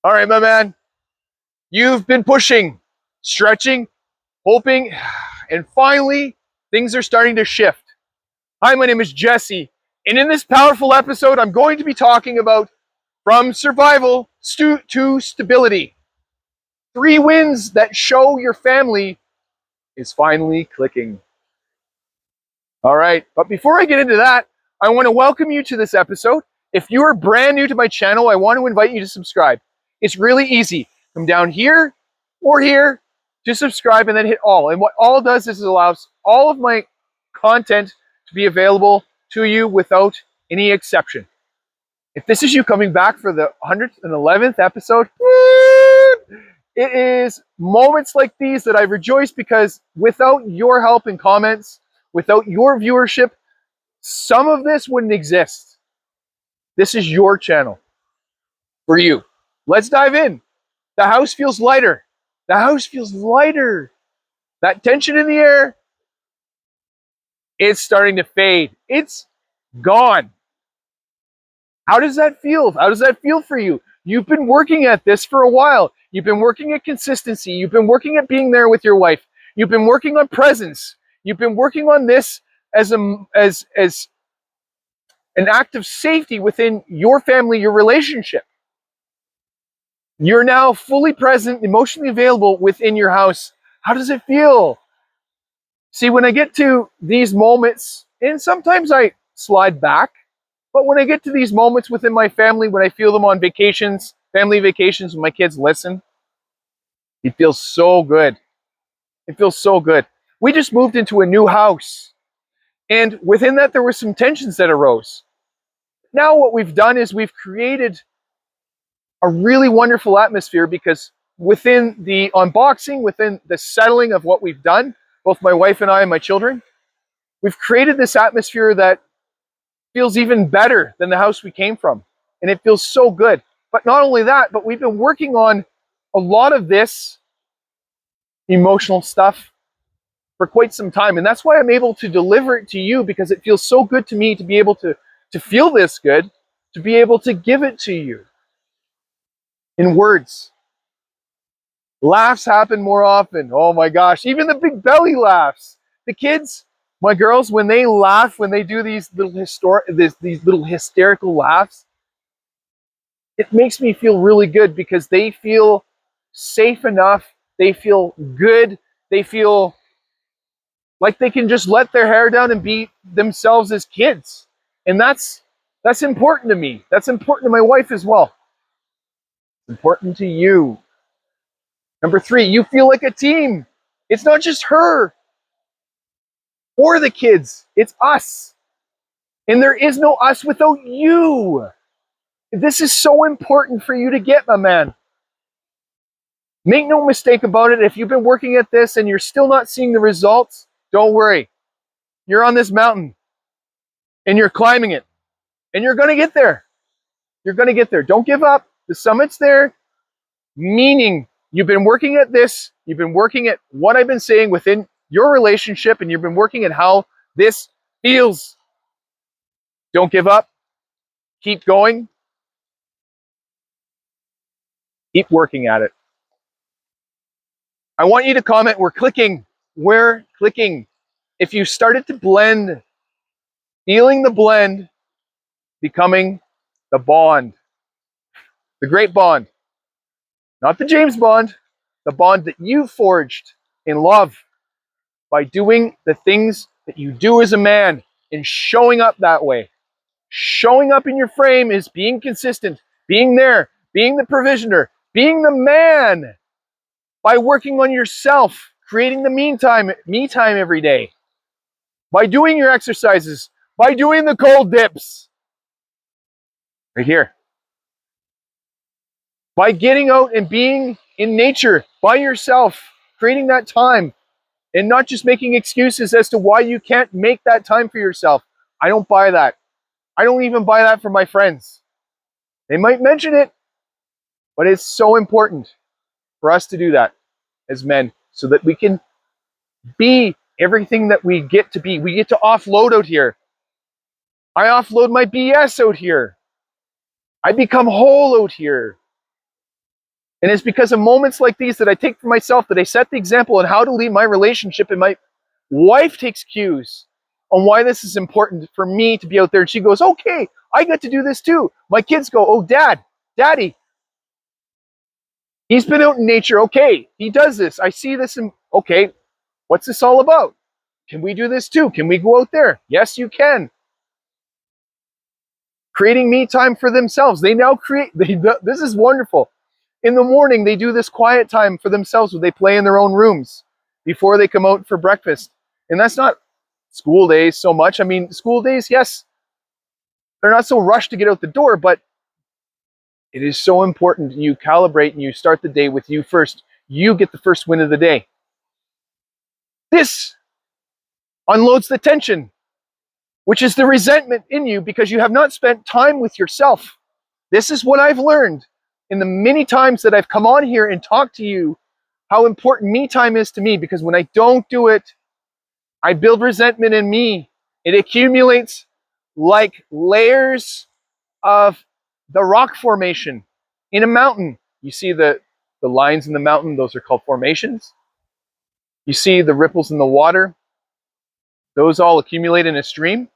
All right, my man. You've been pushing, stretching, hoping, and finally, things are starting to shift. Hi, my name is Jesse, and in this powerful episode, I'm going to be talking about from survival to stability. 3 wins that show your family is finally clicking. All right, but before I get into that, I want to welcome you to this episode. If you are brand new to my channel, I want to invite you to subscribe. It's really easy. Come down here or here to subscribe and then hit all. And what all does is it allows all of my content to be available to you without any exception. If this is you coming back for the 111th episode, it is moments like these that I rejoice because without your help and comments, without your viewership, some of this wouldn't exist. This is your channel for you. Let's dive in. The house feels lighter. The house feels lighter. That tension in the air, it's starting to fade. It's gone. How does that feel? How does that feel for you? You've been working at this for a while. You've been working at consistency. You've been working at being there with your wife. You've been working on presence. You've been working on this as an act of safety within your family, your relationship. You're now fully present, emotionally available within your house. How does it feel? See, when I get to these moments, and sometimes I slide back, but when I get to these moments within my family, when I feel them on vacations, family vacations, when my kids listen, it feels so good. It feels so good. We just moved into a new house, and within that, there were some tensions that arose. Now what we've done is we've created a really wonderful atmosphere because within the unboxing, within the settling of what we've done, both my wife and I and my children, we've created this atmosphere that feels even better than the house we came from. And it feels so good. But not only that, but we've been working on a lot of this emotional stuff for quite some time. And that's why I'm able to deliver it to you, because it feels so good to me to be able to feel this good, to be able to give it to you in words. Laughs happen more often. Oh my gosh, even the big belly laughs. The kids, my girls, when they laugh, when they do these little hysterical laughs, it makes me feel really good because they feel safe enough. They feel good. They feel like they can just let their hair down and be themselves as kids. And that's important to me. That's important to my wife as well. It's important to you. Number 3, you feel like a team. It's not just her or the kids. It's us. And there is no us without you. This is so important for you to get, my man. Make no mistake about it. If you've been working at this and you're still not seeing the results, don't worry. You're on this mountain and you're climbing it and you're going to get there. You're going to get there. Don't give up. The summit's there, meaning you've been working at this. You've been working at what I've been saying within your relationship, and you've been working at how this feels. Don't give up. Keep going. Keep working at it. I want you to comment, we're clicking. We're clicking. If you started to blend, feeling the blend, becoming the bond, the great bond, not the James Bond, the bond that you forged in love by doing the things that you do as a man and showing up that way. Showing up in your frame is being consistent, being there, being the provisioner, being the man by working on yourself, creating the me time every day, by doing your exercises, by doing the cold dips, right here, by getting out and being in nature by yourself, creating that time, and not just making excuses as to why you can't make that time for yourself. I don't buy that. I don't even buy that from my friends. They might mention it, but it's so important for us to do that as men so that we can be everything that we get to be. We get to offload out here. I offload my BS out here. I become whole out here. And it's because of moments like these that I take for myself that I set the example on how to lead my relationship, and my wife takes cues on why this is important for me to be out there. And she goes, okay, I get to do this too. My kids go, oh, daddy, he's been out in nature. Okay, he does this. I see this. And okay, what's this all about? Can we do this too? Can we go out there? Yes, you can. Creating me time for themselves. They now create, this is wonderful. In the morning, they do this quiet time for themselves where they play in their own rooms before they come out for breakfast. And that's not school days so much. I mean, school days, yes, they're not so rushed to get out the door, but it is so important you calibrate and you start the day with you first. You get the first win of the day. This unloads the tension, which is the resentment in you because you have not spent time with yourself. This is what I've learned in the many times that I've come on here and talked to you, how important me time is to me, because when I don't do it, I build resentment in me. It accumulates like layers of the rock formation in a mountain. You see the lines in the mountain, those are called formations. You see the ripples in the water, those all accumulate in a stream.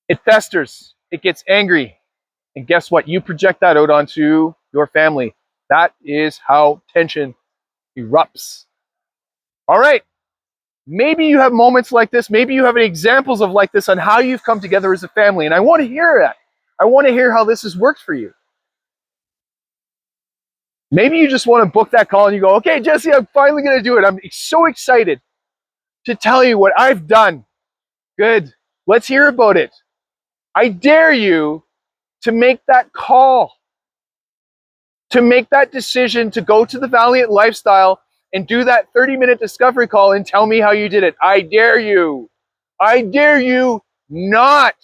It festers, it gets angry, and guess what? You project that out onto your family. That is how tension erupts. All right. Maybe you have moments like this. Maybe you have examples of like this on how you've come together as a family. And I want to hear that. I want to hear how this has worked for you. Maybe you just want to book that call and you go, okay, Jesse, I'm finally going to do it. I'm so excited to tell you what I've done. Good. Let's hear about it. I dare you to make that call, to make that decision to go to the Valiant Lifestyle and do that 30-minute discovery call and tell me how you did it. I dare you. I dare you not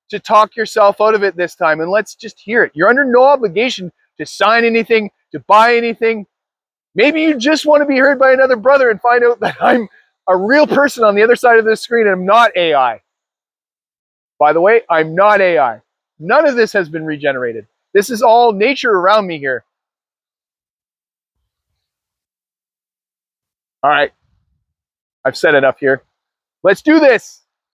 to talk yourself out of it this time, and let's just hear it. You're under no obligation to sign anything, to buy anything. Maybe you just want to be heard by another brother and find out that I'm a real person on the other side of this screen and I'm not AI. By the way, I'm not AI. None of this has been regenerated. This is all nature around me here. All right, I've said enough here. Let's do this.